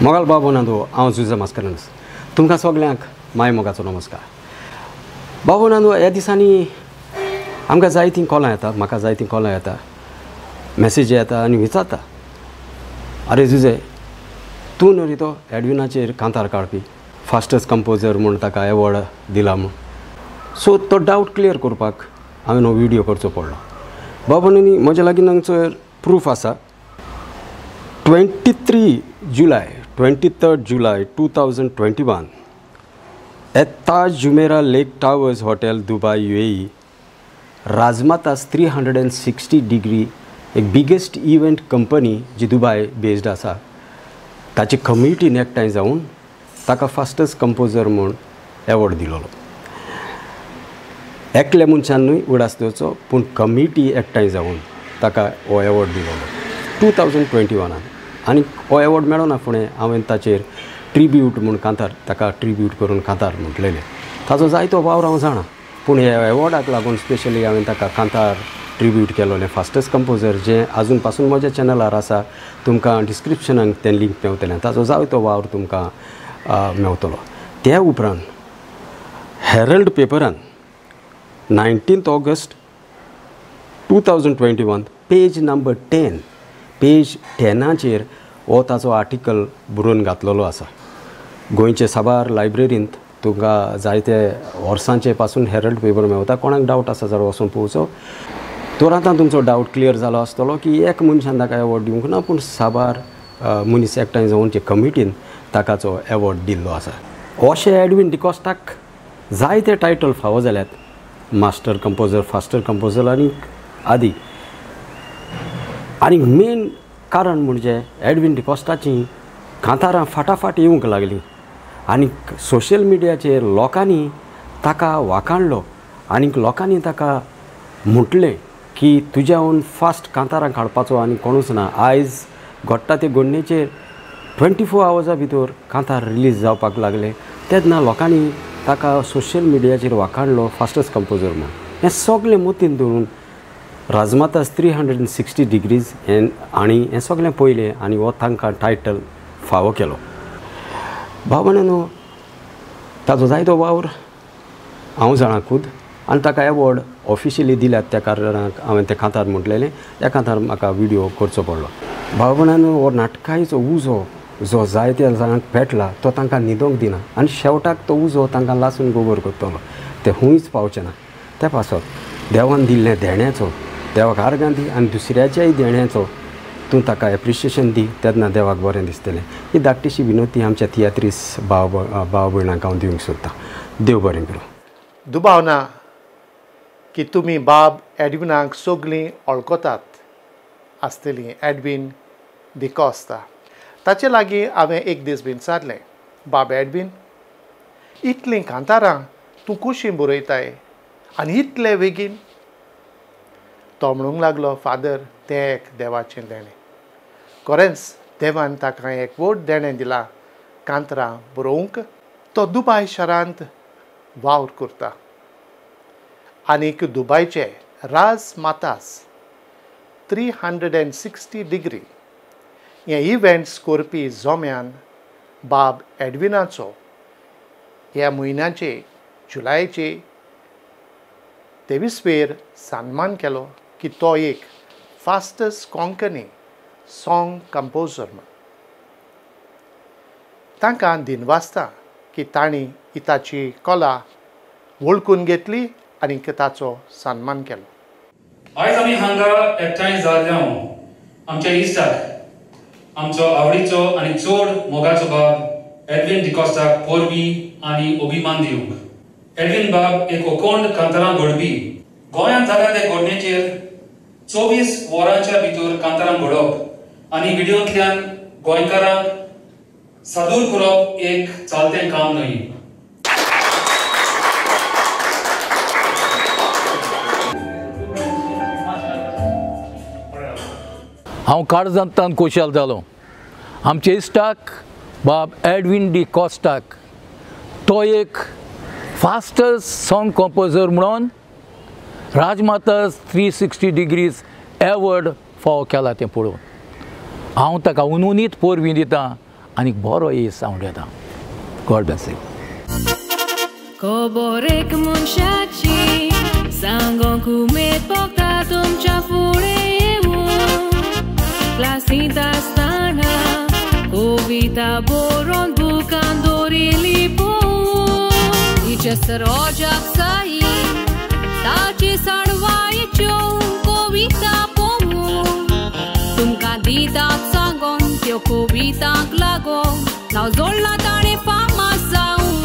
मोगाल बाबू नांदो हांव जुजा मास्करेन्हास तुमकां सगल्यांक माय मोगाचो नमस्कार। बाबू नांदो ह्या दिसांनी आमकां जायतीं कॉलां येता, म्हाका जायतीं कॉलां येता, मॅसेजी येता आनी विचारता आरे जुजे तूं न्हू रे तो एडविनाचेर कांतार काडपी फास्टस्ट कंपोजर म्हूण ताका एवॉर्ड दिला म्हूण। सो तो डावट क्लियर करपाक हांवें हो व्हिडियो करचो पडलो। बाबू न्ही म्हज्या लागीं हांगसर प्रूफ आसा। 23 जुलाई 2021 at Taj Jumeirah Lake Towers Hotel, Dubai, UAE, राजमातास 360 degree एक बिगेस्ट इव्हेंट कंपनी जी दुबय बेस्ड आसा ताची कम्युनिटीन एकठांय जावन ताका फास्टस्ट कंपोजर म्हूण एवॉर्ड दिलोलो। एकल्या मनशानूय उडास दिवचो पूण कम्युनिटी एकठांय जावन ताका हो एवॉर्ड दिलोलो 2021 आनी हो एवॉर्ड मेळो ना फुडें हांवें ताचेर ट्रिब्यूट म्हूण कांतार ताका ट्रिब्यूट करून कांतार म्हटलेलें। ताचो जायतो वावर हांव जाणा पूण ह्या एवॉर्डाक लागून स्पेशली हांवें ताका कांतार ट्रिब्यूट केलोलें फास्टस्ट कंपोजर जें आजून पासून म्हज्या चॅनलार आसा। तुमकां डिस्क्रिप्शनाक तें लिंक मेवतलें, ताचो जायतो वावर तुमकां मेवतलो। त्या उपरांत हेरल्ड पेपरान 19 ऑगस्ट 2021 पेज नंबर 10 पेज 10चेर हो ताचो आर्टिकल बरोवन घातलेलो आसा। गोंयचे साबार लायब्ररींत तुमकां जायते वर्सांचे पासून हेरल्ड पेपर मेवता। कोणाक डावट आसा जाल्यार वचून पळोवचो। तर आतां तुमचो डावट क्लियर जालो आसतलो की एक मनशान ताका एवॉर्ड दिवंक ना पूण साबार मनीस एकठांय जावन जे कमिटीन ताकाचो एवॉर्ड दिल्लो आसा। अशें एडविन डिकॉस्टाक जायते टायटल फावो जाल्यात, मास्टर कंपोजर, फास्टर कंपोजर आनी आदी। आनी मेन कारण म्हणजे एडविन डिकॉस्टाची कांतारां फाटाफाट येवंक लागलीं आनी सोशल मिडियाचेर लोकांनी ताका वाखाणलो आनी लोकांनी ताका म्हटलें की तुज्याहून फास्ट कांतारां काडपाचो आनी कोणूच ना। आयज घडटा ते घडणेचेर 24 आवर्सा भितर कांतार रिलीज जावपाक लागले। तेन्ना लोकांनी ताका सोशल मिडियाचेर वाखाणलो फास्टस्ट कंपोजर म्हूण। हें सगळें मतीन दवरून राजमातास 360 डिग्रीज आनी हें सगळें पयलें आनी हो तांकां टायटल फावो केलो। भावनानो ताचो जायतो वावर हांव जाणा खूद आनी ताका एवॉर्ड ऑफिशियली दिल्यात त्या कारणाक हांवें तें कांतार म्हटलेलें। त्या कांतार म्हाका व्हिडिओ करचो पडलो। भावनानो हो नाटकायेचो उजो जो जायत्या जाणांक पेटला तो तांकां न्हिदोंक दिना आनी शेवटाक तो उजो तांकां लासून गोबर करतलो। ते खूंयच पावचे ना। त्या पासत देवान दिल्लें देण्याचो देवाक आर्गां दी आनी दुसऱ्याच्याय देण्याचो तूं ताका एप्रिशिएशन दी, तेन्ना देवाक बरें दिसतलें। ही धाकटीशी विनंती आमच्या तियात्रीस भाव भयणांक हांव दिवंक सोदतां। देव बरें करूं। दुबावना की तुमी बाब एडविनाक सगळीं वळखतात आसतलीं। एडविन डिकॉस्टा ताचे लागीं हांवें एक दीस विचारलें, बाब एडविन इतलीं कांतारां तूं कशीं बरयताय आनी इतले बेगीन? तो म्हणूंक लागलो, फादर तें एक देवाचें देणें। खरेंच देवान ताका एक व्हड देणें दिलां कांतारां बरोवंक। तो दुबय शारांत वावर करता आनीक दुबयचे राजमातास 360 डिग्री हे इव्हेंट्स करपी जोम्यान बाब एडविनाचो ह्या म्हयन्याचे जुलायचे 23 सन्मान केलो की तो एक फास्टस्ट कोंकणी सॉंग कंपोजर म्हूण। तांकां दिनवासता की तांणी ताची कला वळखून घेतली आनी ताचो सन्मान केलो। आयज आमी हांगा एकठांय जाल्ल्यान आमच्या इश्टाक आमचो आवडीचो आनी चड मोगाचो बाब एडविन डिकॉस्टाक पोरबी आनी अभिमान दिवंक। एडविन बाब एक अखंड कांतारां घडपी। गोंयांत जाल्या ते घडणेचेर 24 वरांच्या भितर कांतारां घडप आनी व्हिडिओंतल्यान गोंयकारांक सादूर करप एक चालतें काम न्हय। हांव काळजांतान खोशाल जालो आमचे इश्टाक बाब एडविन डिकॉस्टाक। तो एक फास्टस्ट सॉंग कंपोजर म्हणून राजमातास 360 डिग्रीज एवॉर्ड फावो केला तें पळोवन हांव ताका उनुनीत पोरबी दितां आनी बरो येस हांव घेता. God bless you. खबर एक मनशाची सांगोंक उमेद भोगता तुमच्या फुडें येवून. क्लासींत आसतना कविता बरोवन बुकान दवरिल्ली पळोवन. तिच्या सरोजाक साई ताची सडवायच्यो कविता पळोवन. तुमकां दितात सांगोन त्यो कवितांक लागोन नांव जोडलां ताणें फामाद जावन.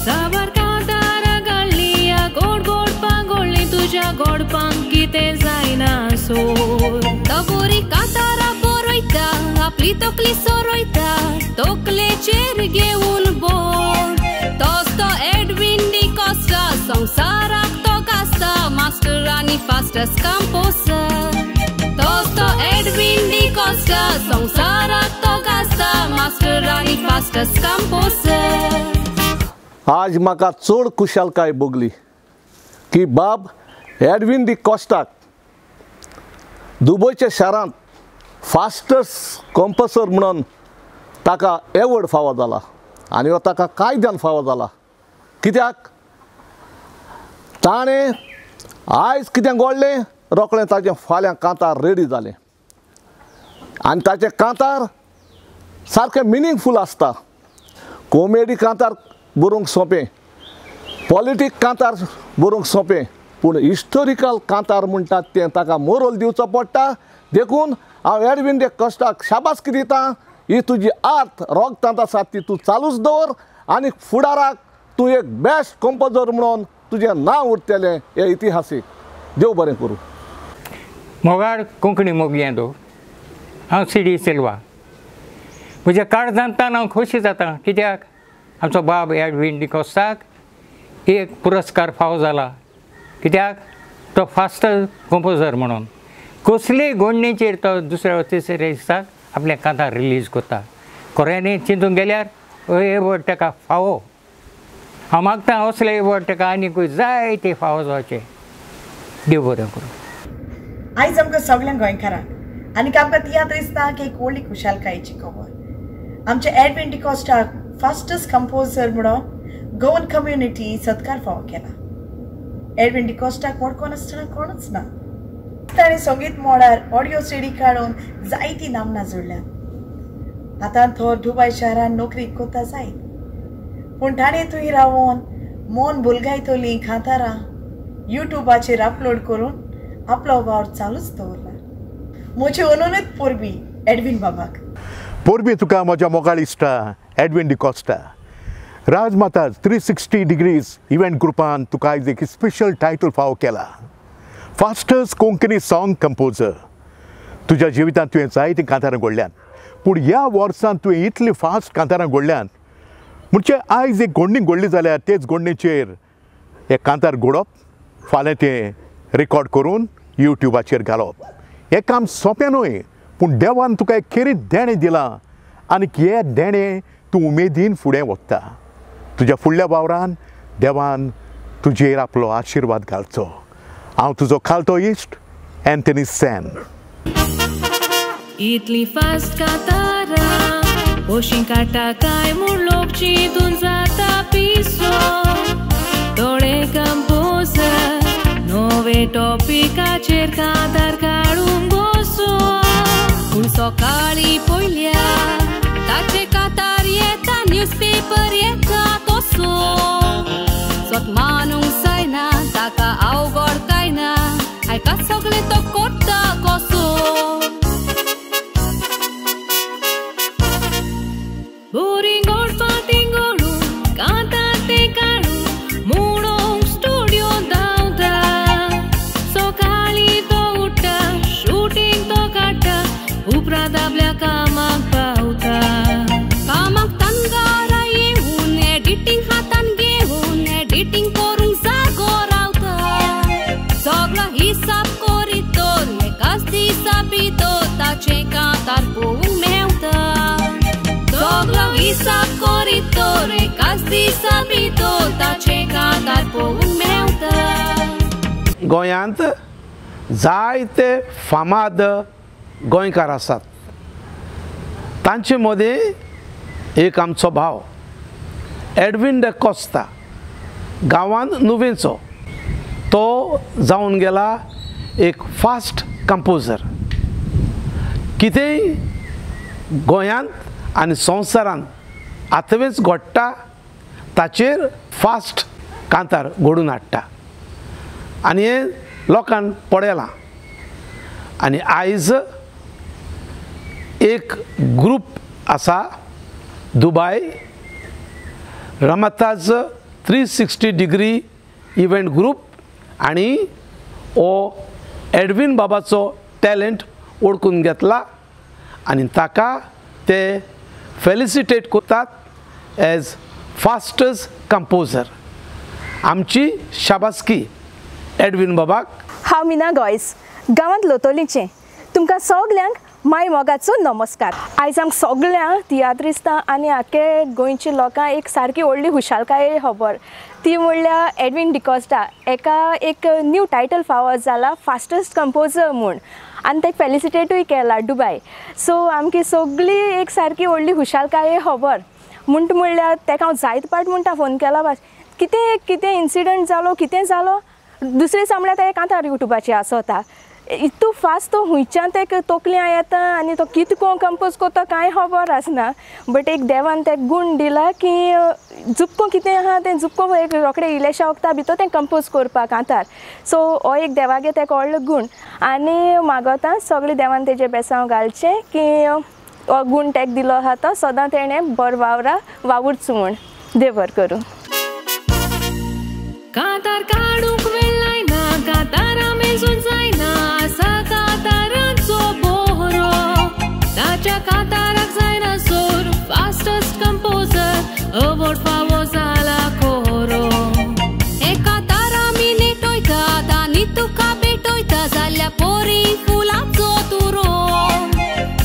साबार कांतारां घाल्लीं ह्या गोड गोड पांगोळ्ळीं तुज्या गोडपांक कितें जायना सोर. तो बरी कांतारां बरयता आपली तकली सोरयता तकलेचेर घेवन बोर. तोच तो एडविन डिकॉस्टा संवसाराक तो गाजता मास्टर आनी फास्टस्ट कंपोजर. तोच तो एडविन डिकॉस्टा संवसाराक तो गाजता मास्टर आनी फास्टस्ट कंपोजर. आज म्हाका चड खुशालकाय भोगली की बाब एडविन डिकॉस्टाक दुबयच्या शारांत फास्टस्ट कंपोजर म्हणून ताका एवॉर्ड फावो जाला. आनी हो ताका कायद्यान फावो जाला. कित्याक ताणें आयज कितें घडलें रोखडें ताचें फाल्यां कांतार रेडी जालें. आनी ताचें कांतार सारकें मिनींगफूल आसता. कॉमेडी कांतार बरोवंक सोंपें, पॉलिटीक कांतार बरोवंक सोंपें, पूण हिस्टोरिकल कांतार म्हणटात तें ताका मोरल दिवचो पडटा. देखून हांव एडविन डिकॉस्टाक शाबासकी दितां. ही तुजी आर्ट रोगतांत आसा ती तूं चालूच दवर आनी फुडाराक तूं एक बेस्ट कंपोजर म्हणून तुजें नांव उरतलें हें इतिहासीक. देव बरें करूं. मोगार कोंकणी मोगयेंदो हांव CD सिल्वा. म्हज्या काळजांतल्यान हांव खोशी जाता कित्याक आमचो बाब एडविन डिकॉस्टाक एक पुरस्कार फावो जाला. कित्याक तो फास्टस्ट कंपोजर म्हणून कसलेय घडणेचेर तो दुसऱ्या तिसऱ्या दिसाक आपले कांतार रिलीज करता. खऱ्यांनी चिंतूंक गेल्यार एवॉर्ड ताका फावो. हांव मागता असले एवॉर्ड ताका आनीकूय जायते फावो जावचे. देव बरें करूं. आयज आमकां सगळ्यांक गोंयकारांक आनी आमकां तियात्र दिसता की एक व्हडली खुशालकायेची खबर. आमचे एडविन डिकॉस्टाक फास्टस्ट कंपोजर म्हणून गोवन कम्युनिटी सत्कार फावो केला. एडविन डिकॉस्टाक वळखून आसतना कोणूच ना. ताणें संगीत मोडार ऑडियो CD काडून जायतीं नामनां जोडल्यात. आतां तो दुबय शारान नोकरी कोता जायत, पूण ताणें थंय रावून मोन बुलगायतलीं कांतारां युट्यूबाचेर अपलोड करून आपलो वावर चालूच दवरला. म्हजे उलोवनूच पोरबी एडविन बाबाक. पोरबी तुका म्हज्या मोगाळ इश्टा एडविन डिकॉस्टा. राजमाता 360 डिग्रीज इव्हेंट ग्रुपान तुका आयज एक स्पेशल टायटल फावो केला. Fastest Konkani song composer. तुज्या जिवितांत तुवें जायतीं कांतारां घडल्यान, पूण ह्या वर्सांत तुवें इतली फास्ट कांतारां घडल्यान म्हणजे आयज एक घडणी घडली जाल्यार तेच घडणेचेर एक कांतार घडोवप, फाल्यां तें रिकॉर्ड करून युट्यूबाचेर घालप. हें काम सोंपें न्हय, पूण देवान तुका एक खेरीत देणें दिलां आनी हे देणें तूं उमेदीन फुडें व्हरता. तुज्या फुडल्या वावरान देवान तुजेर आपलो आशिर्वाद घालचो. हांव तुजो खालतो इश्ट एंथनी सेन. इतली फास्ट कांतारां पोशीं काडटा काय म्हूण लोक चिंतून जाता पिसो. थोडे कंपोजर नवे टॉपिकाचेर कांतार काडूंक बसो, पूण सकाळीं पयल्या ताचे कांतार येता न्यूजपेपर येता तसो. स्वत मानूंक जायना ताका अवघड काय ना, आयका सगळे तो करता कसो. बोरी गोडपाटी घडून कांतार ते काडून म्हणूंक स्टुडियो धांवता. सकाळीं तो उठ्ठा शूटिंग तो काडटा उपरांत आपल्या कामाक पावता. कामाक तनगारा येवन एडिटींग हातान घेवन एडिटींग करूंक जागो रावता. सगळो हिसाब करीत तर एकाच दिसा भितर ताचे कांतार पळोवंक मेवता. सगळो हिसाब करीत तर एकाच दिसा भितर ताचे कांतार पळोवंक मेवता. गोंयांत जायते फामाद गोंयकार आसात तांचे मदें एक आमचो भाव एडविन द कोस्ता गांवांत नुवेंचो तो जावन गेला एक फास्ट कंपोजर कितेंय गोंयांत आनी संवसारांत आतवेंच घडटा ताचेर फास्ट कांतार घडोवन हाडटा आनी हें लोकांक पडयलां आनी आयज एक ग्रूप आसा दुबय रमताज 360 डिग्री इवेंट ग्रूप आनी हो एडविन बाबाचो टॅलंट ओळखून घेतला आनी ताका ते फेलिसिटेट करतात एज फास्टस्ट कंपोजर आमची शाबासकी एडविन बाबाक हांव मिना गॉयस गांवांत लोतोलीचें तुमकां सगल्यांक माय मोगाचो नमस्कार आयज आमकां सगळ्यांक तियात्रिस्तां आनी आख्खे गोंयचे लोकांक एक सारकी व्हडली खुशालकाय खबर ती म्हणल्यार एडविन डिकोस्टा एका एक न्यू टायटल फावो जाला फास्टस्ट कंपोजर म्हूण आनी ते फेलिसिटेटूय केला दुबय सो आमची सगळी एक सारकी व्हडली खुशालकाय खबर म्हणटा म्हणल्यार ताका हांव जायत पाट म्हणटा फोन केला बस कितें कितें इन्सिडंट जालो कितें जालो दुसरे दिसा म्हणल्यार ते कांतार युट्यूबाचेर आसता इतू फास्ट तो हुंयच्यान ते तोकल्यां येता आनी तो कितको कंपोज करता कांय खबर आसना बट एक देवान ते गूण दिला की जुपको कितें आहा तें जुपको एक रोखडे इलेशा वखदा भितर तें कंपोज करपाक कांतार सो हो एक देवागे तेका व्हडलो गूण आनी मागोता सगळे देवान तेजे बेसांव घालचें की हो गूण तेका दिलो आहा तो सदां तेणें बरो वावूरच म्हूण देव बरें करूं कांतार काडूंक वेळाय ना कांतारा मेजून जायना आसा कांतारांचो बोहरो ताच्या कांताराक जायना सोर फास्टस्ट कंपोजर अवॉर्ड फावो जाला कोरो एका तारा मी नेटोयता आनी तुका भेटोयता जाल्यार पोरी फुलांचो तुरो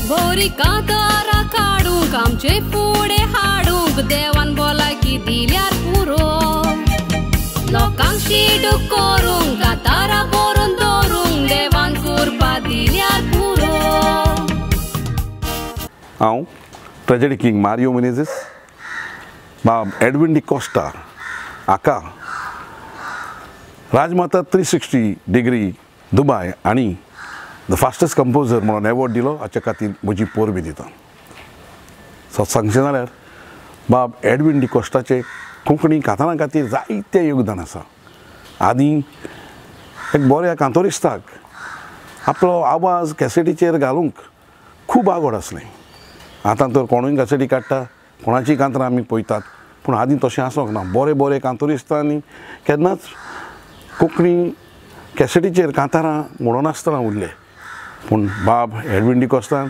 बोरी कांतारा काडूंक आमचे फुडें हाडूंक देवान भलायकी दिल्यार पुरो लोकांक शीडू करूंक कांतारा बरोवन दवरूंक देवान करपा दिल्यार पुरो हांव ट्रेजेडी किंग मारियो मेनेझेस बाब एडविन डिकोस्टा हाका राजमाता 360 डिग्री दुबय आनी द फास्टस्ट कंपोजर म्हणून एवॉर्ड दिलो हाच्या खातीर म्हजी पोरबी दिता सो सांगचें जाल्यार बाब एडविन डिकोस्टाचे कोंकणी कांतारां खातीर जायतें योगदान आसा आनी एक बऱ्या कांतोरिस्ताक आपलो आवाज कॅसेटीचेर घालूंक खूब आवड आसलें आतां तर कोणूय कॅसेटी काडटा कोणाची कांतरां आमी पळयतात पूण आदीं तशें आसोंक ना बरे बरे कांतोरिस्तांनी केन्नाच कोंकणी कॅसेटीचेर कांतारां म्हणनासतना उरले पूण बाब एडविन डिकोस्टान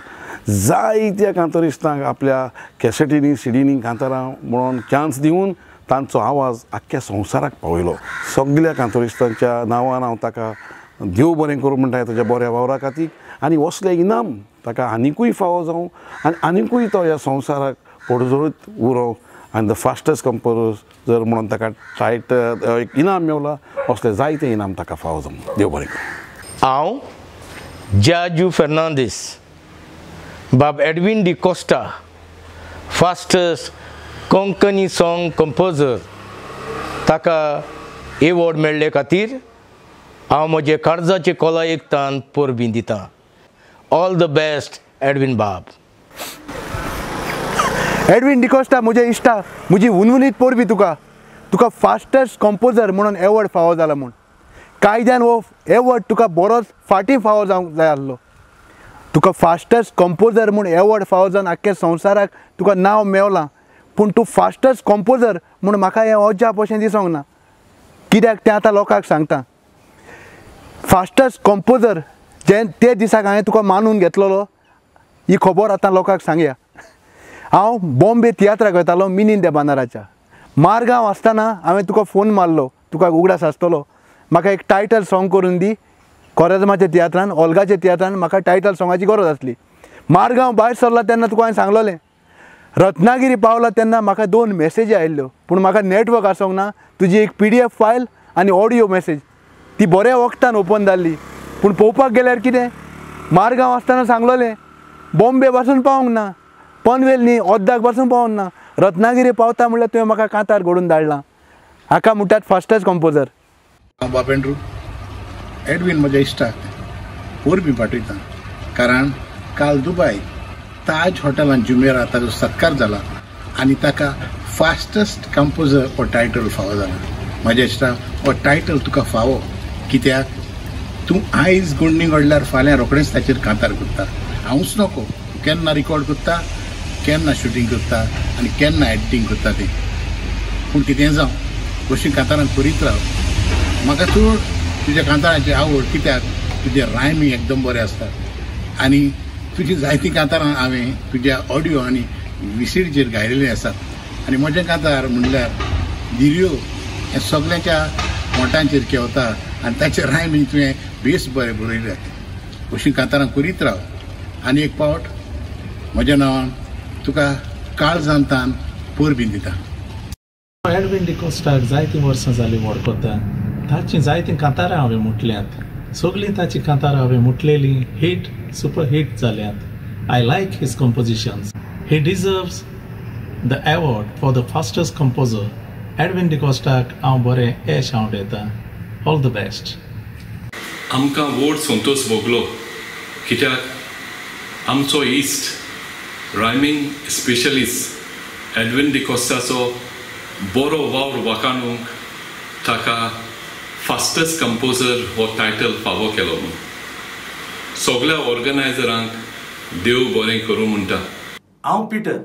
जायत्या कांतोरिस्तांक आपल्या कॅसेटींनी सिडींनी कांतारां म्हणून चान्स दिवन तांचो आवाज आख्ख्या संवसाराक पावयलो सगळ्या कांतोरिस्तांच्या नांवान हांव ताका देव बरें करूं म्हणटा ताच्या बऱ्या वावरा खातीर आनी असलें इनाम ताका आनिकूय फावो जावं आनी आनिकूय तो ह्या संवसाराक पडजळीत उरो आनी द फास्टस्ट कंपोजर म्हणून ताका टायटल एक इनाम मेवला असलें जायतें इनाम ताका फावो जावं देव बरें करूं हांव JOAO फेर्नांदीस बाब Edwin D'Costa fastest Konkani song composer ताका एवॉर्ड मेळ्ळे खातीर हांव म्हजे काळजाचे कोला एकतान पोरबी दितां ऑल द बेस्ट एडविन बाब एडविन डिकोस्टा म्हजे इश्टा म्हजी उनवनीत पोरबी तुका फास्टस्ट कंपोजर म्हणून एवॉर्ड फावो जाला म्हूण कायद्यान हो एवॉर्ड तुका बरोच फाटीं फावो जावंक जाय आसलो तुका फास्टस्ट कंपोजर म्हूण एवॉर्ड फावो जावन आख्ख्या संवसाराक तुका नांव मेवलां पूण तूं फास्टस्ट कंपोजर म्हूण म्हाका हें अजाप अशें दिसोंक ना कित्याक तें आतां लोकांक सांगता फास्टस्ट कंपोजर ते दिसाक हांवें तुका मानून घेतलेलो ही खबर आतां लोकांक सांगया हांव बॉम्बे तियात्राक वयतालो मिनीन दे बांदाराच्या मारगांव आसतना हांवें तुका फोन मारलो तुका उगडास आसतलो म्हाका एक टायटल सॉंग करून दी कोरेजमाच्या तियात्रान ओल्गाच्या तियात्रान म्हाका टायटल सॉंगाची गरज आसली मारगांव भायर सरला तेन्ना तुका हांवें सांगलोलें रत्नागिरी पावला तेन्ना म्हाका 2 मॅसेजी आयिल्ल्यो पूण म्हाका नेटवर्क आसूंक ना तुजी एक PDF फायल आनी ऑडियो मॅसेज ती बऱ्या वखदान ओपन जाल्ली पूण पळोवपाक गेल्यार कितें मारगांव आसतना सांगलोलें बॉम्बे पासून पावूंक ना, पनवेल न्ही ओद्दाक पासून पावूंक ना, रत्नागिरी पावता म्हणल्यार तुवें म्हाका कांतार घडून धाडलां. हाका म्हणटात फास्टस्ट कंपोजर. बापेंड्रू एडविन म्हज्या इश्टाक पोरबी पाठयता, कारण काल दुबय ताज हॉटेलांत जुमेरा ताजो सत्कार जाला आनी ताका फास्टस्ट कंपोजर हो टायटल फावो जाला. म्हज्या इश्टाक हो टायटल तुका फावो कित्याक तूं आयज गुण्णी घडल्यार फाल्यां रोखडेंच ताचेर कांतार करता. हांवूच नको, केन्ना रिकॉर्ड करता, केन्ना शुटींग करता आनी केन्ना एडिटींग करता तें. पूण कितें जावं अशीं कांतारां करीत राव. म्हाका चड तुज्या कांतारांची आवड कित्याक तुजे रायमींग एकदम बरें आसतात आनी तुजी जायतीं कांतारां हांवें तुज्या ऑडियो आनी विसीडीचेर गायलेलीं आसात. आनी म्हजें कांतार म्हणल्यार दिर्यो हें सगळ्यांच्या मोठांचेर केवता आनी ताचें रायमींग तुवें बेस बरें बरयल्यात. अशीं कांतारां करीत राव. आनी एक पावट म्हज्या नांवान तुका काळजांतान पोरबीन दिता. एडविन डिकोस्टाक जायतीं वर्सां जालीं वळखता. ताचीं जायतीं कांतारां हांवें म्हटल्यांत. सगळीं ताचीं कांतारां हांवें म्हटलेलीं हिट सुपर हिट जाल्यांत. I like his compositions. He deserves the award for the fastest composer. Edwin डिकोस्टाक हांव बरें येश आवडयतां. All the best. आमकां व्हड संतोश भोगलो कित्याक आमचो इश्ट रायमींग स्पेशलिस्ट एडविन डिकोस्टाचो बरो वावर वाखाणूंक ताका फास्टस्ट कंपोजर हो टायटल फावो केलो म्हणून सगळ्या ऑर्गनायझरांक देव बरें करूं म्हणटा. हांव पिटर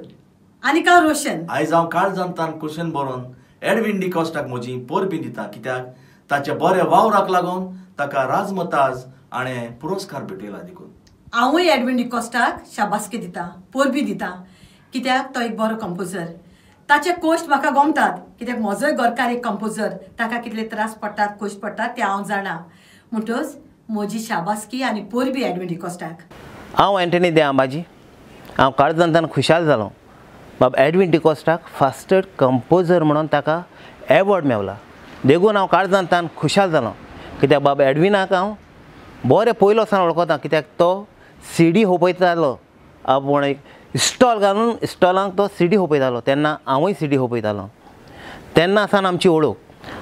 आनी हांव रोशन. आयज हांव काळजांतान क्वेश्चन बरोवन एडविन डिकोस्टाक म्हजी पोरबी दिता कित्याक ताच्या बऱ्या वावराक लागून ताका राजमताज हाणें पुरस्कार भेटयला देखून. हांवूय एडविन डिकोस्टाक शाबासकी दिता, पोरबी दिता कित्याक तो एक बरो कंपोजर. ताचे कोश्ट म्हाका गमतात कित्याक म्हजोय गोरकार एक कंपोजर. ताका कितले त्रास पडटात, कोश्ट पडटात ते हांव जाणा. म्हणटच म्हजी शाबासकी आनी पोरबी एडविन डिकोस्टाक. हांव एंटनी दे आंबाजी. हांव काळजांतान खुशाल जालो. बाब एडविन डिकोस्टाक फास्टस्ट कंपोजर म्हणून ताका एवॉर्ड मेवला देखून हांव काळजांतान खुशाल जालो. कित्याक बाब एडविनाक हांव बरें पयलो सावन वळखता कित्याक तो सीडी होपयतालो. आपूण एक स्टॉल घालून स्टॉलांक तो सीडी होपयतालो तेन्ना हांवूय सीडी होपयतालो. तेन्ना सावन आमची वळख.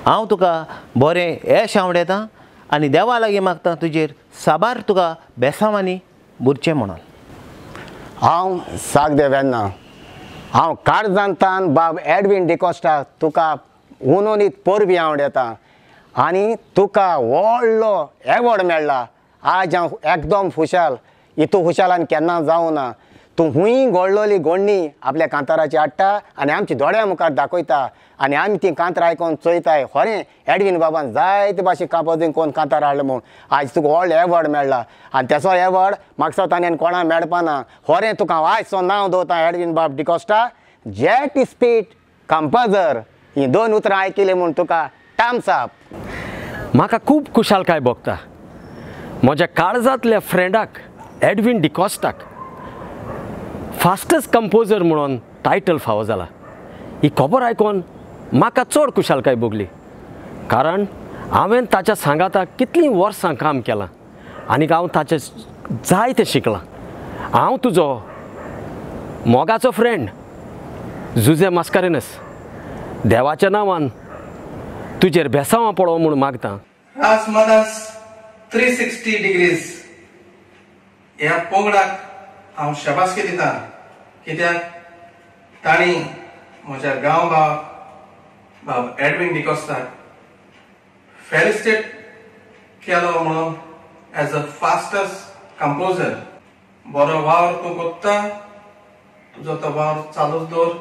हांव तुका बरें येश आवडयतां आनी देवा लागीं मागता तुजेर साबार तुका बेसांवांनी बुरचें म्हणून. हांव साक दे वेर्ना. हांव काळजांतान बाब एडविन डिकोस्टाक तुका उनोनीत पोरबी आवडयतां आनी तुका व्हडलो एवॉर्ड मेळ्ळा. आज हांव एकदम खुशाल. इतू खुशालान केन्ना जावं ना. तूं खूंय घडलोली घडणी आपल्या कांताराची हाडटा आनी आमची दोळ्या मुखार दाखयता आनी आमी ती कांतार आयकोन चोयताय. खरें एडविन बाबान जायते भाशेन कंपोजींग कोन्न कांतार हाडलें म्हूण आयज तुका व्हडलो एवॉर्ड मेळ्ळा आनी तेचो एवॉर्ड म्हाका सोतान आनी कोणा मेळपाना. खरें तुका हांव आयज सोन नांव दवरतां एडविन बाब डिकोस्टा जेट स्पीड कंपोजर. ही 2 उतरां आयकिलीं म्हूण तुका टाम्स अप. म्हाका खूब खुशालकाय भोगता म्हज्या काळजांतल्या फ्रेंडाक एडविन डिकोस्टाक फास्टस्ट कंपोजर म्हणून टायटल फावो जाला. ही खबर आयकोन म्हाका चड खुशालकाय भोगली कारण हांवें ताच्या सांगाताक कितलीं वर्सां काम केलां आनी हांव ताचें जायतें शिकलां. हांव तुजो मोगाचो फ्रेंड जुजे मास्कारेनस देवाच्या नांवान तुजेर बेसांवां पडो म्हूण मागतां. राजमताज 360 डिग्रीज ह्या पंगडाक हांव शाबासकी दिता कित्याक तांणी म्हज्या गांव बाब एडविन डिकोस्टाक फेलिसिटेट केलो म्हणून एज अ फास्टस्ट कंपोजर. बरो वावर तूं कोत्ता, तुजो तो वावर चालूच दवर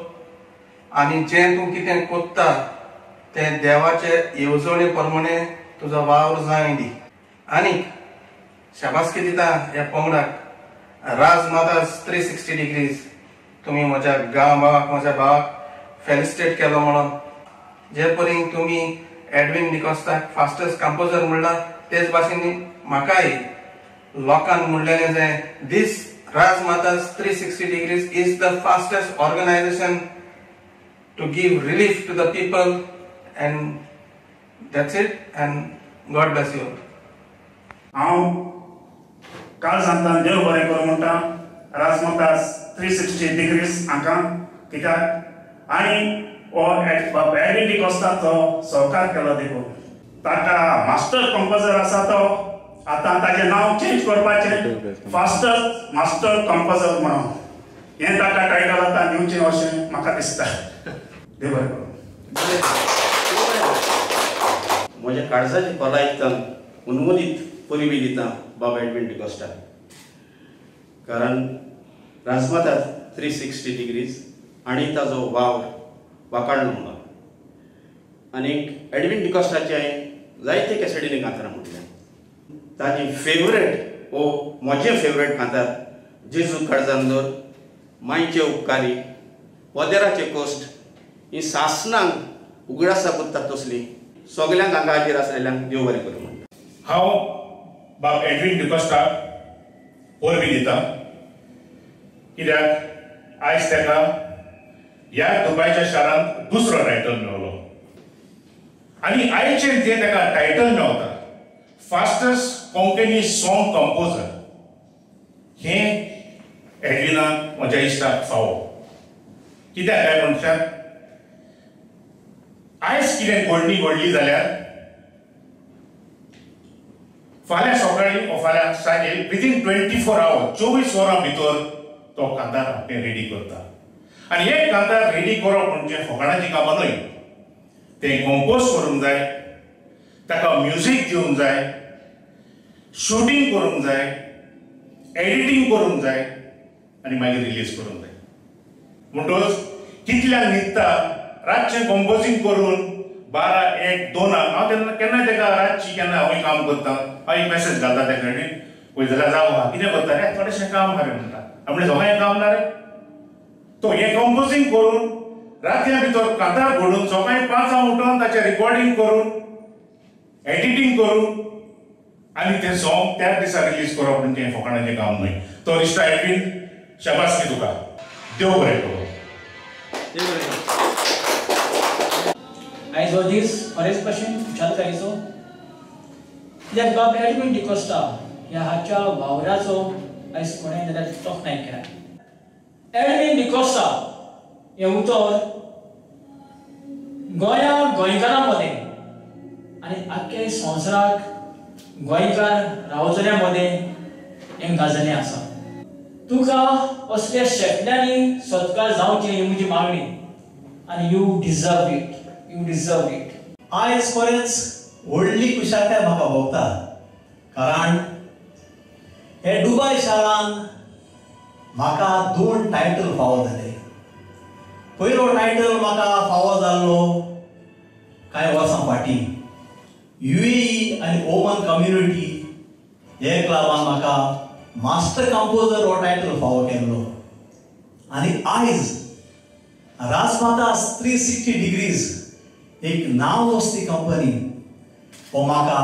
आनी जें तूं कितें कोत्ता तें देवाचे येवजणे प्रमाणे तुजो वावर जाय दी. आनीक शाबासकी दिता ह्या पंगडाक राजमताज 360 डिग्रीज. तुमी म्हज्या गांव भावाक म्हज्या भावाक फेलिसिटेट केलो म्हणून जे परीन तुमी एडविन डिकोस्टाक फास्टस्ट कंपोजर म्हणला तेच भाशेन म्हाकाय लोकांक म्हणलेलें जाय दीस राजमताज 360 degrees is the fastest organisation to give relief to the people and that's it and God bless you. हांव काल सांगता देव बरें करूं म्हणटा राजमतास 360 डिग्रीज हांकां कित्याक आनी हो एडविन डिकॉस्टाचो सहकार केलो देखून ताका मास्टर कंपोजर आसा तो आतां ताचें नांव चेंज करपाचें फास्टस्ट मास्टर कंपोजर म्हणून हें ताका टायटल आतां दिवचें अशें म्हाका दिसता देव बरें करूं. म्हज्या काळजाची भलायकतान उनमदीत परबी दिता बाब एडविन डिकॉस्टा कारण राजमातात 360 डिग्रीज आनी ताजो वावर वाकाळून उरला आनीक एडविन डिकॉस्टाचे हांवें जायते कॅसेटींनी कांतारां म्हटल्या ताजी फेवरेट वो म्हजें फेवरेट कांतार जेजू काळजांदोर मांयचे उपकारी पोदेराचे कोस्ट ही सासणांक उगडासा कोत्तात तसली सगल्यांक हांगा हाजीर आसलेल्यांक देव बरें करूं म्हणटा. हांव बाब एडविन डिकॉस्टाक परबी दिता कित्याक आयज ताका ह्या दुबयच्या शारांत दुसरो टायटल मेळ्ळो आनी आयचें जें ताका टायटल मेळटा फास्टस्ट कोंकणी सॉंग कंपोजर हें एडविनाक म्हज्या इश्टाक फावो कित्याक काय म्हणशात आयज कितें घडणी घडली जाल्यार फाल्यां सकाळीं वा फाल्यां सांजे विदीन 24 hours 24 वरां भितर तो कांतार आपणें रेडी करता आनी हे कांतार रेडी करप म्हणजे फकाणाची कामां न्हय तें कंपोज करूंक जाय ताका म्युजीक दिवंक जाय शूटिंग करूंक जाय एडिटींग करूंक जाय आनी मागीर रिलीज करूंक जाय म्हणटच कितल्यांक न्हिदता रातचें कंपोजींग करून 12, 1, 2 हांव तेन्ना केन्ना ताका रातची केन्ना हांवूय काम करता हांव एक मॅसेज घालता तेका न्ही पळय जाल्यार जावं हा कितें करता रे थोडेशें काम हा रे म्हणटा आमणे सगळें काम ना रे तो हें कंपोजींग करून रातच्या भितर कांतार घडोवन सकाळीं 5 उठोवन ताचें रिकॉर्डिंग करून एडिटींग करून आनी तें सॉंग त्याच दिसा रिलीज करप म्हणजे हें फकाणाचें काम न्हय. तो रिश्ता एडविन शाबासकी तुका देव बरें करूं. आयज हो दीस बरेच भशेन खुशालकायेचो कित्याक बाब एडविन डिकॉस्टा ह्या हाच्या वावराचो आयज कोणें जाल्यार तोखणाय केला. एडविन डिकॉस्टा हें उतर गोंयकारां मदें आनी आख्खे संवसाराक गोंयकार रावतल्या मदें हें गाजलें आसा. तुका असल्या शेतल्यांनी सत्कार जावचें ही म्हजी मागणी आनी यू डिजर्व इट. आयज पर्यंत व्हडली कुशालकाय म्हाका भोगता कारण हे दुबय शारान म्हाका 2 टायटल फावो जाले. पयलो टायटल म्हाका फावो जाल्लो कांय वर्सां फाटीं UAE आनी ओमन कम्युनिटी हे क्लबान म्हाका मास्टर कंपोजर हो टायटल फावो केल्लो आनी आयज राजमातास 360 डिग्रीज एक नाव असली कंपनी हो म्हाका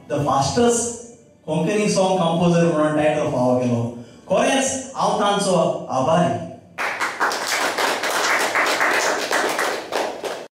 the fastest Konkani song composer म्हणून टायटल फावो केलो. खरेंच हांव तांचो आभारी.